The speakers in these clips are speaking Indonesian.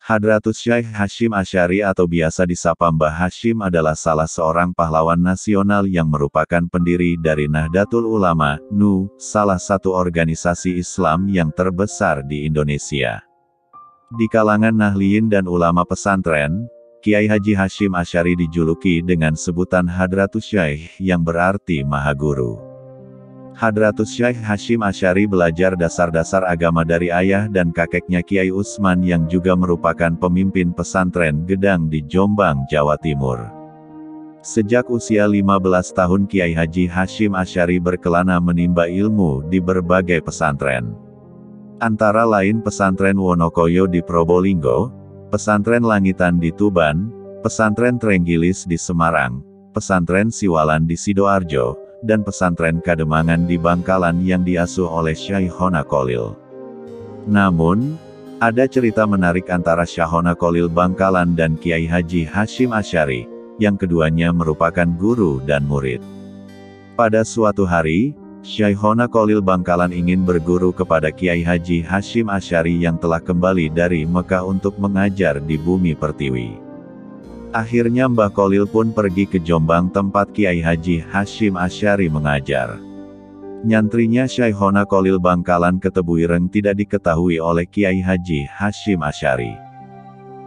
Hadratus Syekh Hasyim Asy'ari atau biasa disapa Mbah Hasyim adalah salah seorang pahlawan nasional yang merupakan pendiri dari Nahdlatul Ulama, NU, salah satu organisasi Islam yang terbesar di Indonesia. Di kalangan Nahliyin dan ulama pesantren, Kiai Haji Hasyim Asy'ari dijuluki dengan sebutan Hadratus Syekh yang berarti Maha Guru. Hadratus Syekh Hasyim Asy'ari belajar dasar-dasar agama dari ayah dan kakeknya Kiai Utsman yang juga merupakan pemimpin pesantren Gedang di Jombang, Jawa Timur. Sejak usia 15 tahun Kiai Haji Hasyim Asy'ari berkelana menimba ilmu di berbagai pesantren. Antara lain pesantren Wonokoyo di Probolinggo, pesantren Langitan di Tuban, pesantren Trenggilis di Semarang, pesantren Siwalan di Sidoarjo, dan pesantren Kademangan di Bangkalan yang diasuh oleh Syekhona Kholil. Namun, ada cerita menarik antara Syekhona Kholil Bangkalan dan Kiai Haji Hasyim Asy'ari, yang keduanya merupakan guru dan murid. Pada suatu hari, Syekhona Kholil Bangkalan ingin berguru kepada Kiai Haji Hasyim Asy'ari yang telah kembali dari Mekah untuk mengajar di Bumi Pertiwi. Akhirnya Mbah Kholil pun pergi ke Jombang tempat Kiai Haji Hasyim Asy'ari mengajar. Nyantrinya Syekhona Kholil Bangkalan ke Tebuireng tidak diketahui oleh Kiai Haji Hasyim Asy'ari.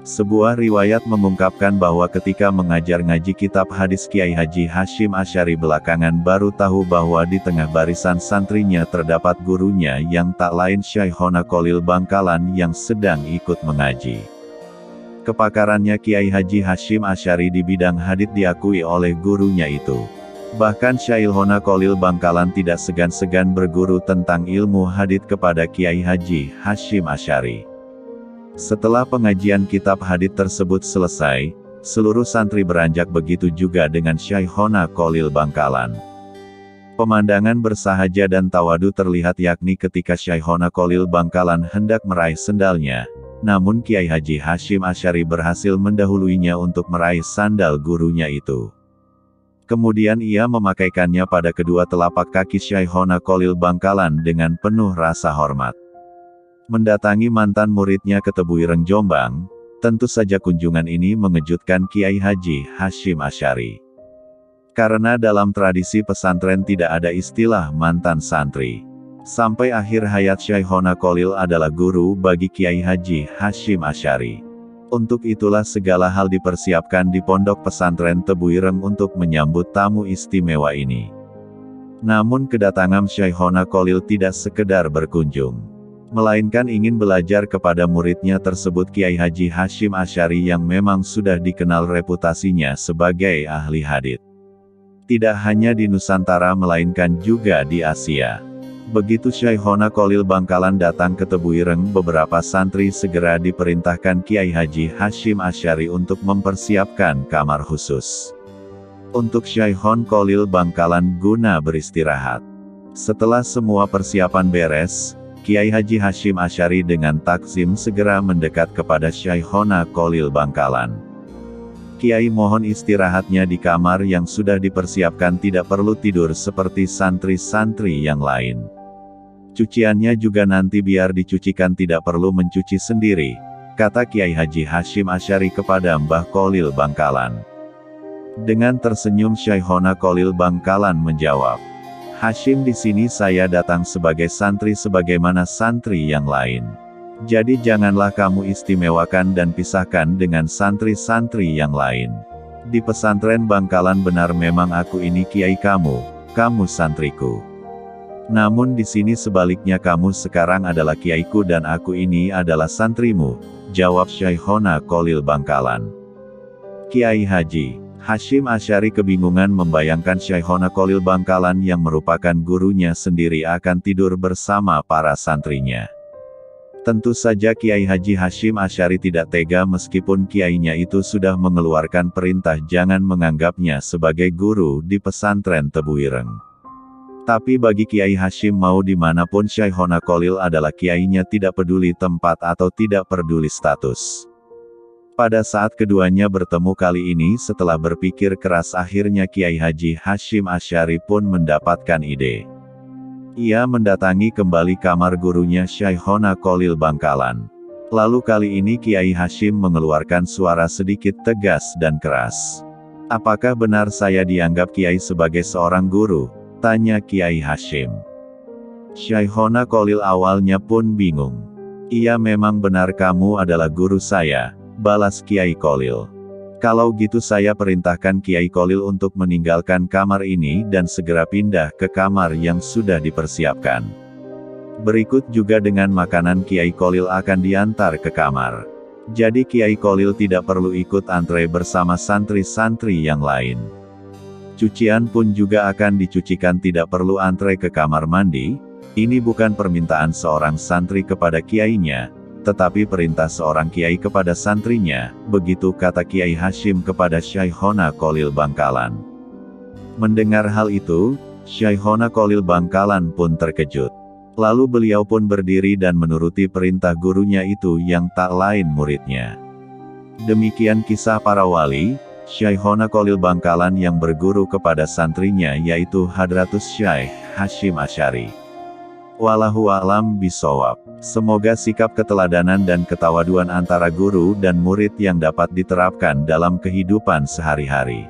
Sebuah riwayat mengungkapkan bahwa ketika mengajar ngaji kitab hadis Kiai Haji Hasyim Asy'ari belakangan baru tahu bahwa di tengah barisan santrinya terdapat gurunya yang tak lain Syekhona Kholil Bangkalan yang sedang ikut mengaji. Kepakarannya Kiai Haji Hasyim Asy'ari di bidang hadits diakui oleh gurunya itu. Bahkan Syekhona Kholil Bangkalan tidak segan-segan berguru tentang ilmu hadits kepada Kiai Haji Hasyim Asy'ari. Setelah pengajian kitab hadits tersebut selesai, seluruh santri beranjak, begitu juga dengan Syekhona Kholil Bangkalan. Pemandangan bersahaja dan tawadu terlihat yakni ketika Syekhona Kholil Bangkalan hendak meraih sendalnya. Namun Kiai Haji Hasyim Asy'ari berhasil mendahuluinya untuk meraih sandal gurunya itu. Kemudian ia memakaikannya pada kedua telapak kaki Syekhona Kholil Bangkalan dengan penuh rasa hormat. Mendatangi mantan muridnya ke Tebuireng Jombang, tentu saja kunjungan ini mengejutkan Kiai Haji Hasyim Asy'ari. Karena dalam tradisi pesantren tidak ada istilah mantan santri. Sampai akhir hayat Syekhona Kholil adalah guru bagi Kiai Haji Hasyim Asy'ari. Untuk itulah segala hal dipersiapkan di pondok pesantren Tebuireng untuk menyambut tamu istimewa ini. Namun kedatangan Syekhona Kholil tidak sekedar berkunjung, melainkan ingin belajar kepada muridnya tersebut Kiai Haji Hasyim Asy'ari yang memang sudah dikenal reputasinya sebagai ahli hadits. Tidak hanya di Nusantara melainkan juga di Asia. Begitu Syekhona Kholil Bangkalan datang ke Tebuireng, beberapa santri segera diperintahkan Kiai Haji Hasyim Asy'ari untuk mempersiapkan kamar khusus untuk Syekhona Kholil Bangkalan guna beristirahat. Setelah semua persiapan beres, Kiai Haji Hasyim Asy'ari dengan takzim segera mendekat kepada Syekhona Kholil Bangkalan. Kiai mohon istirahatnya di kamar yang sudah dipersiapkan, tidak perlu tidur seperti santri-santri yang lain. Cuciannya juga nanti biar dicucikan, tidak perlu mencuci sendiri, kata Kiai Haji Hasyim Asy'ari kepada Mbah Kholil Bangkalan. Dengan tersenyum Syekhona Kholil Bangkalan menjawab, "Hasyim, di sini saya datang sebagai santri sebagaimana santri yang lain. Jadi janganlah kamu istimewakan dan pisahkan dengan santri-santri yang lain. Di pesantren Bangkalan benar memang aku ini kiai kamu, kamu santriku. Namun di sini sebaliknya, kamu sekarang adalah kiaiku dan aku ini adalah santrimu," jawab Syekhona Kholil Bangkalan. Kiai Haji Hasyim Asy'ari kebingungan membayangkan Syekhona Kholil Bangkalan yang merupakan gurunya sendiri akan tidur bersama para santrinya. Tentu saja Kiai Haji Hasyim Asy'ari tidak tega meskipun kiainya itu sudah mengeluarkan perintah jangan menganggapnya sebagai guru di pesantren Tebuireng. Tapi bagi Kiai Hasyim mau dimanapun Syekhona Kholil adalah kiainya, tidak peduli tempat atau tidak peduli status. Pada saat keduanya bertemu kali ini, setelah berpikir keras akhirnya Kiai Haji Hasyim Asy'ari pun mendapatkan ide. Ia mendatangi kembali kamar gurunya Syekhona Kholil Bangkalan. Lalu kali ini Kiai Hashim mengeluarkan suara sedikit tegas dan keras. "Apakah benar saya dianggap Kiai sebagai seorang guru?" tanya Kiai Hashim. Syekhona Kholil awalnya pun bingung. "Iya, memang benar kamu adalah guru saya," balas Kiai Kholil. "Kalau gitu saya perintahkan Kiai Kholil untuk meninggalkan kamar ini dan segera pindah ke kamar yang sudah dipersiapkan. Berikut juga dengan makanan Kiai Kholil akan diantar ke kamar. Jadi Kiai Kholil tidak perlu ikut antre bersama santri-santri yang lain. Cucian pun juga akan dicucikan, tidak perlu antre ke kamar mandi. Ini bukan permintaan seorang santri kepada kiainya, tetapi perintah seorang kiai kepada santrinya," begitu kata Kiai Hashim kepada Syekhona Kholil Bangkalan. Mendengar hal itu, Syekhona Kholil Bangkalan pun terkejut. Lalu beliau pun berdiri dan menuruti perintah gurunya itu yang tak lain muridnya. Demikian kisah para wali, Syekhona Kholil Bangkalan yang berguru kepada santrinya yaitu Hadratus Syekh Hasyim Asy'ari. Wallahu a'lam bishawab. Semoga sikap keteladanan dan ketawaduan antara guru dan murid yang dapat diterapkan dalam kehidupan sehari-hari.